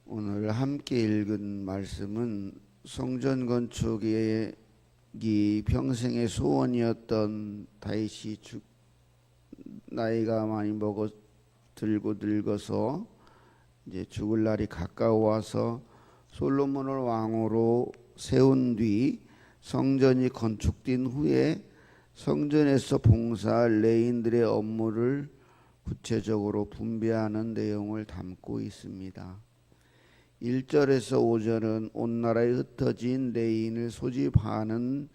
오늘 함께 읽은 말씀은 성전 건축이 평생의 소원이었던 다윗이 나이가 많이 늙어서 이제 죽을 날이 가까워와서 솔로몬을 왕으로 세운 뒤 성전이 건축된 후에 성전에서 봉사할 레위인들의 업무를 구체적으로 분배하는 내용을 담고 있습니다. 1절에서 5절은 온 나라에 흩어진 레위인을 소집하는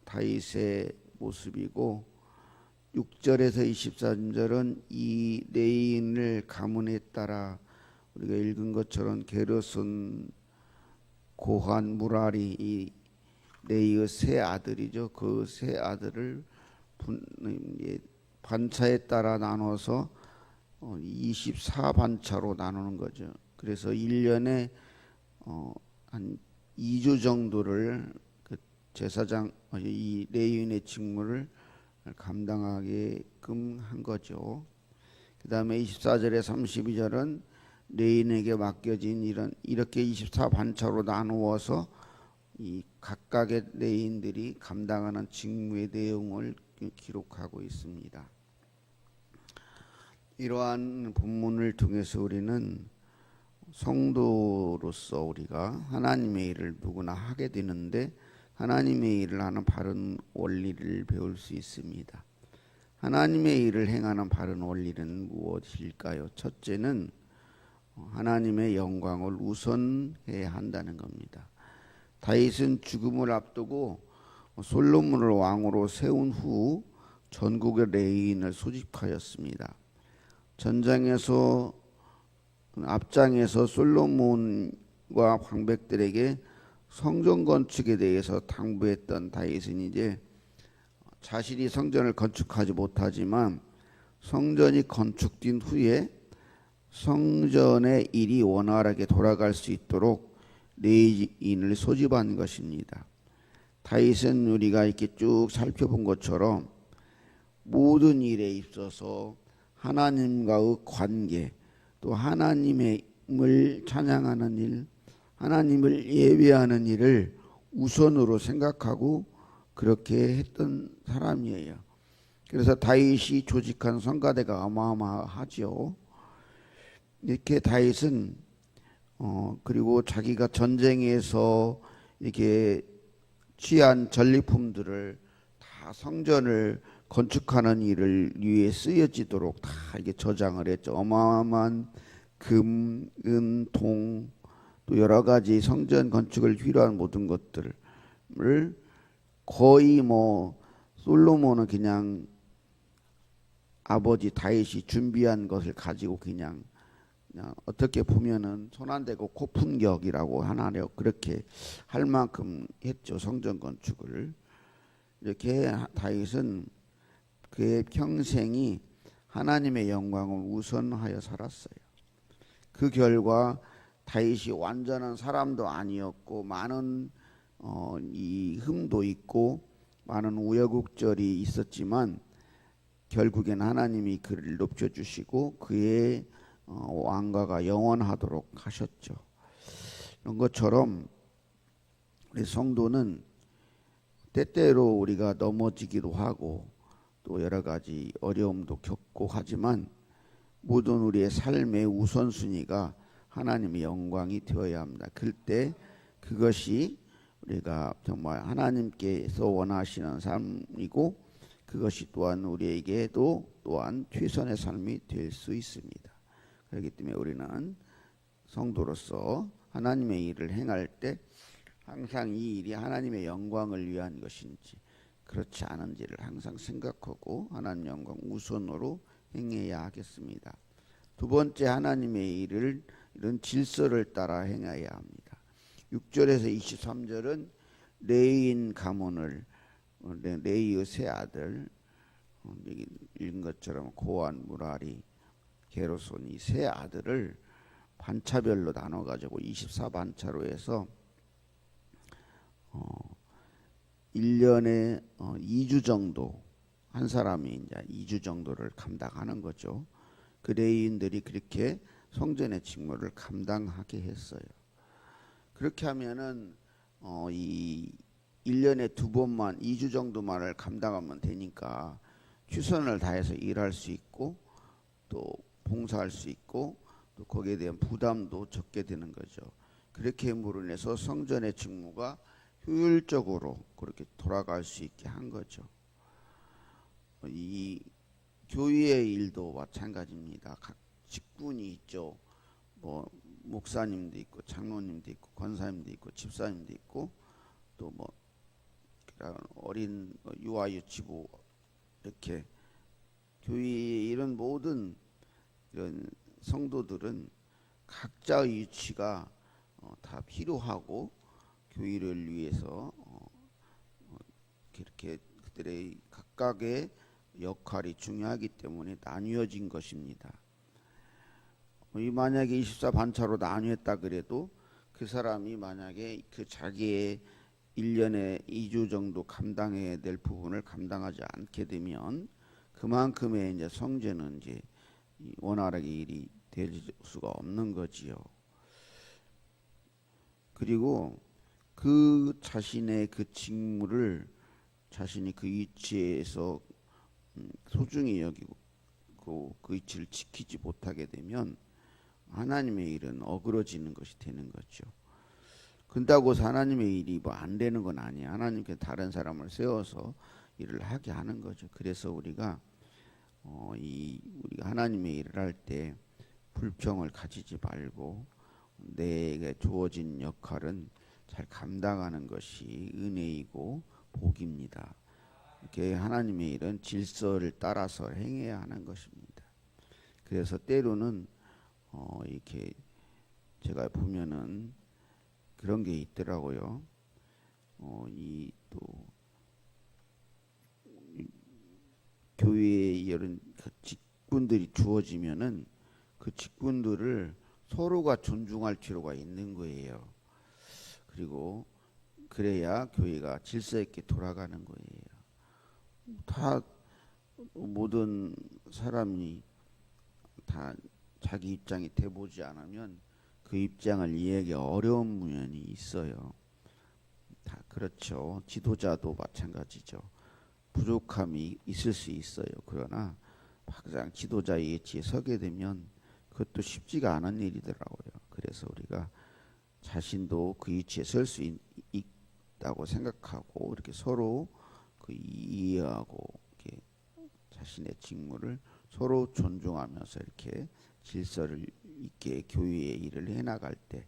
다윗의 모습이고, 6절에서 23절은 이 레위인을 가문에 따라 우리가 읽은 것처럼 게르손, 고한, 무라리, 이 레위의 세 아들이죠. 그 세 아들을 반차에 따라 나눠서 24반차로 나누는 거죠. 그래서 1년에 한 2주 정도를 그 제사장, 이 레위인의 직무를 감당하게끔 한 거죠. 그 다음에 24절에 32절은 레위인에게 맡겨진 이렇게 24반차로 나누어서 이 각각의 레위인들이 감당하는 직무의 내용을 기록하고 있습니다. 이러한 본문을 통해서 우리는 성도로서 우리가 하나님의 일을 누구나 하게 되는데, 하나님의 일을 하는 바른 원리를 배울 수 있습니다. 하나님의 일을 행하는 바른 원리는 무엇일까요? 첫째는 하나님의 영광을 우선해야 한다는 겁니다. 다윗은 죽음을 앞두고 솔로몬을 왕으로 세운 후 전국의 레위인을 소집하였습니다. 앞장에서 솔로몬과 방백들에게 성전 건축에 대해서 당부했던 다윗은 이제 자신이 성전을 건축하지 못하지만 성전이 건축된 후에 성전의 일이 원활하게 돌아갈 수 있도록 레위인을 소집한 것입니다. 다윗은 우리가 이렇게 쭉 살펴본 것처럼 모든 일에 있어서 하나님과의 관계, 또 하나님을 찬양하는 일, 하나님을 예배하는 일을 우선으로 생각하고 그렇게 했던 사람이에요. 그래서 다윗이 조직한 성가대가 어마어마하죠. 이렇게 다윗은 그리고 자기가 전쟁에서 이렇게 취한 전리품들을 다 성전을 건축하는 일을 위해 쓰여지도록 다 이게 저장을 했죠. 어마어마한 금, 은, 동, 또 여러 가지 성전 건축을 필요한 모든 것들을 거의 솔로몬은 그냥 아버지 다윗이 준비한 것을 가지고 그냥 어떻게 보면은 손 안 대고 코 푼 격이라고 하나요. 그렇게 할 만큼 했죠. 성전 건축을. 이렇게 다윗은 그의 평생이 하나님의 영광을 우선하여 살았어요. 그 결과 다윗이 완전한 사람도 아니었고 많은 이 흠도 있고 많은 우여곡절이 있었지만 결국엔 하나님이 그를 높여주시고 그의 왕가가 영원하도록 하셨죠. 이런 것처럼 우리 성도는 때때로 우리가 넘어지기도 하고 또 여러 가지 어려움도 겪고 하지만 모든 우리의 삶의 우선순위가 하나님의 영광이 되어야 합니다. 그때 그것이 우리가 정말 하나님께서 원하시는 삶이고 그것이 또한 우리에게도 또한 최선의 삶이 될 수 있습니다. 그렇기 때문에 우리는 성도로서 하나님의 일을 행할 때 항상 이 일이 하나님의 영광을 위한 것인지 그렇지 않은지를 항상 생각하고 하나님 영광 우선으로 행해야 하겠습니다. 두 번째, 하나님의 일을 이런 질서를 따라 행해야 합니다. 6절에서 23절은 레위인 가문을 레위의 세 아들 읽은 것처럼 고한, 무라리, 게르손 이 세 아들을 반차별로 나눠가지고 24반차로 해서 1년에 2주 정도 한 사람이 이제 2주 정도를 감당하는 거죠. 그 레위인들이 그렇게 성전의 직무를 감당하게 했어요. 그렇게 하면은 이 1년에 2번만 2주 정도만을 감당하면 되니까 최선을 다해서 일할 수 있고 또 봉사할 수 있고 또 거기에 대한 부담도 적게 되는 거죠. 그렇게 함으로 인해서 성전의 직무가 효율적으로 그렇게 돌아갈 수 있게 한 거죠. 이 교회의 일도 마찬가지입니다. 각 직분이 있죠. 뭐 목사님도 있고 장로님도 있고 권사님도 있고 집사님도 있고 또 뭐 어린 유아유치부 이렇게 교회의 이런 모든 이런 성도들은 각자의 위치가 다 필요하고 교회를 위해서 이렇게 그들의 각각의 역할이 중요하기 때문에 나뉘어진 것입니다. 만약에 24반차로 나뉘었다 그래도 그 사람이 만약에 그 자기의 1년에 2주 정도 감당해야 될 부분을 감당하지 않게 되면 그만큼의 이제 성전은 이제 원활하게 일이 될 수가 없는 거지요. 그리고 그 자신의 그 직무를 자신이 그 위치에서 소중히 여기고 그 위치를 지키지 못하게 되면 하나님의 일은 어그러지는 것이 되는 거죠. 그렇다고 하나님의 일이 뭐 안 되는 건 아니에요. 하나님께 다른 사람을 세워서 일을 하게 하는 거죠. 그래서 우리가 우리가 하나님의 일을 할 때 불평을 가지지 말고 내게 주어진 역할은 잘 감당하는 것이 은혜이고 복입니다. 이렇게 하나님의 일은 질서를 따라서 행해야 하는 것입니다. 그래서 때로는 이렇게 제가 보면은 그런 게 있더라고요. 이 또 교회에 이런 직분들이 주어지면은 그 직분들을 서로가 존중할 필요가 있는 거예요. 그리고 그래야 교회가 질서 있게 돌아가는 거예요. 다 모든 사람이 다 자기 입장이 돼보지 않으면 그 입장을 이해하기 어려운 면이 있어요. 다 그렇죠. 지도자도 마찬가지죠. 부족함이 있을 수 있어요. 그러나 막상 지도자의 위치에 서게 되면 그것도 쉽지가 않은 일이더라고요. 그래서 우리가 자신도 그 위치에 설 수 있다고 생각하고 이렇게 서로 그 이해하고 이렇게 자신의 직무를 서로 존중하면서 이렇게 질서를 있게 교회의 일을 해나갈 때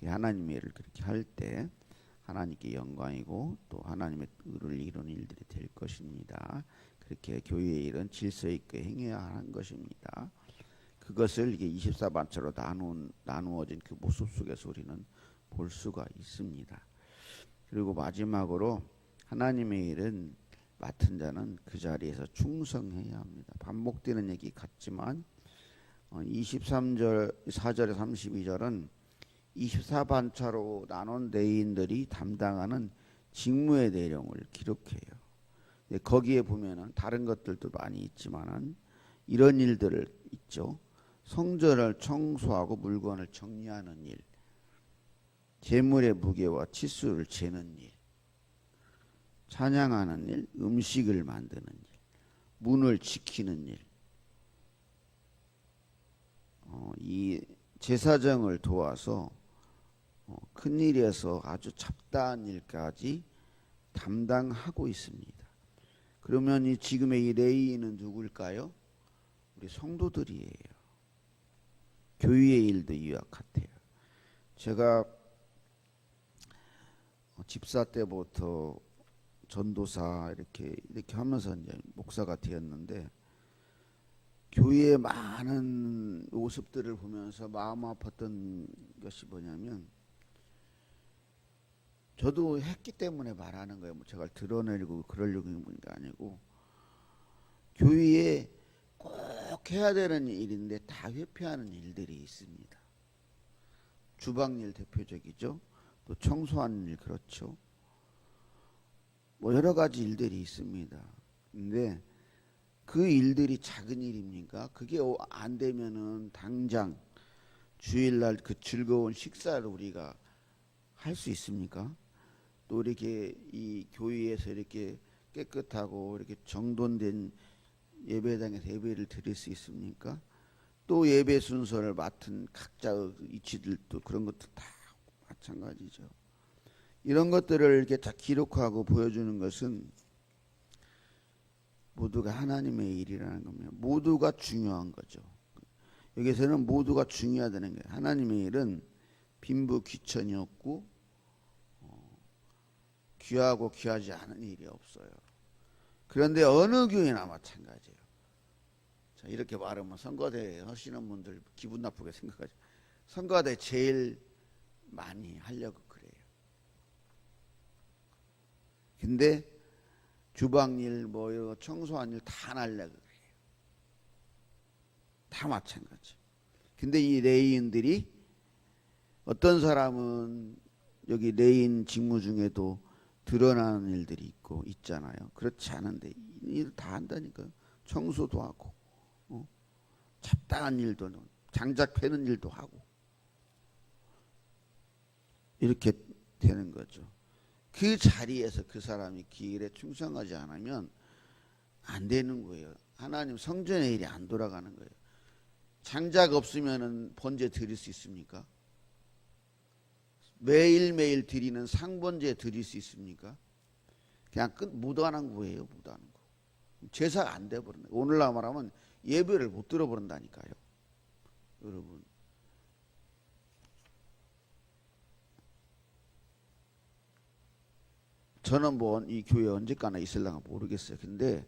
하나님의 일을 그렇게 할 때 하나님께 영광이고 또 하나님의 의를 이루는 일들이 될 것입니다. 그렇게 교회의 일은 질서 있게 행해야 하는 것입니다. 그것을 이게 24반차로 나누어진 그 모습 속에서 우리는 볼 수가 있습니다. 그리고 마지막으로 하나님의 일은 맡은 자는 그 자리에서 충성해야 합니다. 반복되는 얘기 같지만 23절, 4절에 32절은 24반차로 나눈 레위인들이 담당하는 직무의 내용을 기록해요. 거기에 보면은 다른 것들도 많이 있지만은 이런 일들을 있죠. 성전을 청소하고 물건을 정리하는 일, 제물의 무게와 치수를 재는 일, 찬양하는 일, 음식을 만드는 일, 문을 지키는 일, 이 제사장을 도와서 큰 일에서 아주 잡다한 일까지 담당하고 있습니다. 그러면 이 지금의 이 레위인은 누굴까요? 우리 성도들이에요. 교회의 일도 이와 같아요. 제가 집사 때부터 전도사 이렇게 하면서 이제 목사가 되었는데 교회의 많은 모습들을 보면서 마음 아팠던 것이 뭐냐면 저도 했기 때문에 말하는 거예요. 뭐 제가 드러내려고 그러려고 하는 게 아니고 교회에 꼭 해야 되는 일인데 다 회피하는 일들이 있습니다. 주방일 대표적이죠. 또 청소하는 일 그렇죠. 뭐 여러 가지 일들이 있습니다. 근데 그 일들이 작은 일입니까? 그게 안 되면은 당장 주일날 그 즐거운 식사를 우리가 할 수 있습니까? 또 이렇게 이 교회에서 이렇게 깨끗하고 이렇게 정돈된 예배당에서 예배를 드릴 수 있습니까? 또 예배 순서를 맡은 각자의 이치들도 그런 것도 다 마찬가지죠. 이런 것들을 이렇게 다 기록하고 보여주는 것은 모두가 하나님의 일이라는 겁니다. 모두가 중요한 거죠. 여기서는 모두가 중요하다는 거예요. 하나님의 일은 빈부 귀천이 없고 귀하고 귀하지 않은 일이 없어요. 그런데 어느 교회나 마찬가지예요. 자, 이렇게 말하면 선거대 하시는 분들 기분 나쁘게 생각하죠. 선거대 제일 많이 하려고 그래요. 근데 주방일 뭐 이런 청소한 일 다 안 하려고 그래요. 다 마찬가지. 근데 이 레위인들이 어떤 사람은 여기 레위인 직무 중에도 드러나는 일들이 있고 있잖아요. 그렇지 않은데 일 다 한다니까요. 청소도 하고 잡다한 일도 장작 패는 일도 하고 이렇게 되는 거죠. 그 자리에서 그 사람이 기일에 충성하지 않으면 안 되는 거예요. 하나님 성전의 일이 안 돌아가는 거예요. 장작 없으면 번제 드릴 수 있습니까? 매일매일 드리는 상번제 드릴 수 있습니까? 그냥 무단한 거예요. 무단한 거. 제사가 안 돼버린다. 오늘날 말하면 예배를 못 들어버린다니까요. 여러분. 저는 뭐 이 교회 언제까나 있을랑가 모르겠어요. 근데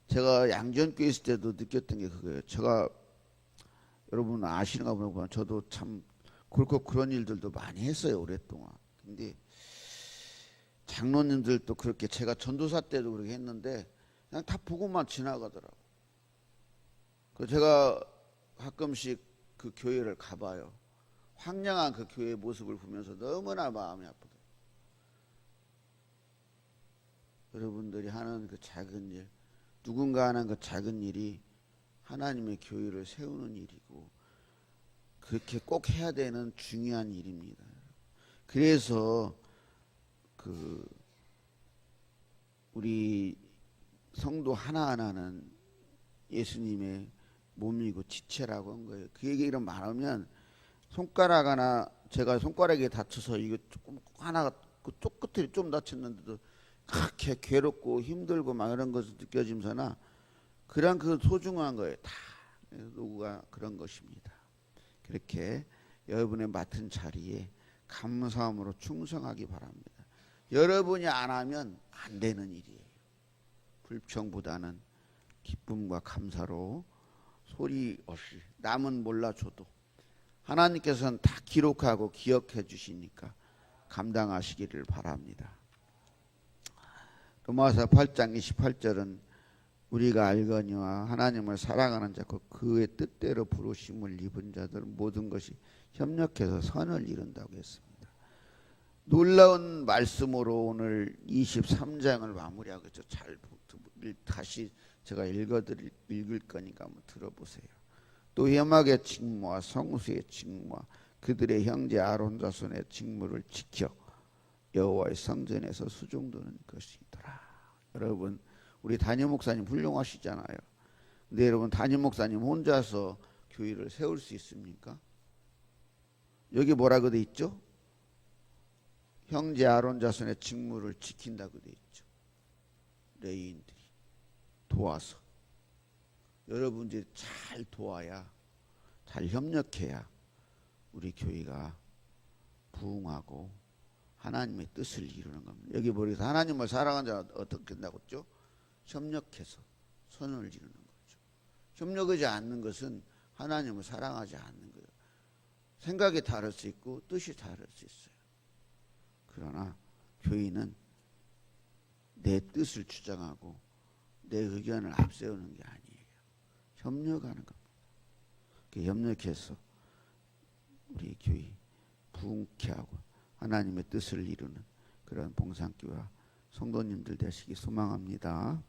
제가 양전교회 있을 때도 느꼈던 게 그거예요. 제가 여러분 아시는가 보면 저도 참 그렇고 그런 일들도 많이 했어요. 오랫동안. 근데 장로님들도 그렇게 제가 전도사 때도 그렇게 했는데 그냥 다 보고만 지나가더라고. 그래서 제가 가끔씩 그 교회를 가봐요. 황량한 그 교회의 모습을 보면서 너무나 마음이 아프더라고요. 여러분들이 하는 그 작은 일, 누군가 하는 그 작은 일이 하나님의 교회를 세우는 일이고 그렇게 꼭 해야 되는 중요한 일입니다. 그래서 그 우리 성도 하나하나는 예수님의 몸이고 지체라고 한 거예요. 그 얘기를 말하면 손가락 하나 제가 손가락에 다쳐서 이거 조금 하나가 그쪽 끝이 좀 다쳤는데도 그렇게 괴롭고 힘들고 막 이런 것을 느껴지면서나 그런 그 소중한 거예요. 다 누구가 그런 것입니다. 그렇게 여러분의 맡은 자리에 감사함으로 충성하기 바랍니다. 여러분이 안 하면 안 되는 일이에요. 불평보다는 기쁨과 감사로 소리 없이 남은 몰라줘도 하나님께서는 다 기록하고 기억해 주시니까 감당하시기를 바랍니다. 로마서 8장 28절은 우리가 알거니와 하나님을 사랑하는 자고 그의 뜻대로 부르심을 입은 자들 모든 것이 협력해서 선을 이룬다고 했습니다. 놀라운 말씀으로 오늘 23장을 마무리하겠죠. 잘 다시 제가 읽을 거니까 한번 들어보세요. 또 회막의 직무와 성수의 직무와 그들의 형제 아론 자손의 직무를 지켜 여호와의 성전에서 수종드는 것이더라. 여러분 우리 담임 목사님 훌륭하시잖아요. 근데 여러분 담임 목사님 혼자서 교회를 세울 수 있습니까? 여기 뭐라고 돼 있죠? 형제 아론 자손의 직무를 지킨다고 돼 있죠. 레위인들이 도와서 여러분들이 잘 도와야 잘 협력해야 우리 교회가 부흥하고 하나님의 뜻을 이루는 겁니다. 여기 보니까 하나님을 사랑하는 자는 어떻게 된다고 했죠? 협력해서 선을 이루는 거죠. 협력하지 않는 것은 하나님을 사랑하지 않는 거예요. 생각이 다를 수 있고 뜻이 다를 수 있어요. 그러나 교회는 내 뜻을 주장하고 내 의견을 앞세우는 게 아니에요. 협력하는 겁니다. 협력해서 우리 교회 부흥케 하고 하나님의 뜻을 이루는 그런 봉산교회와 성도님들 되시기 소망합니다.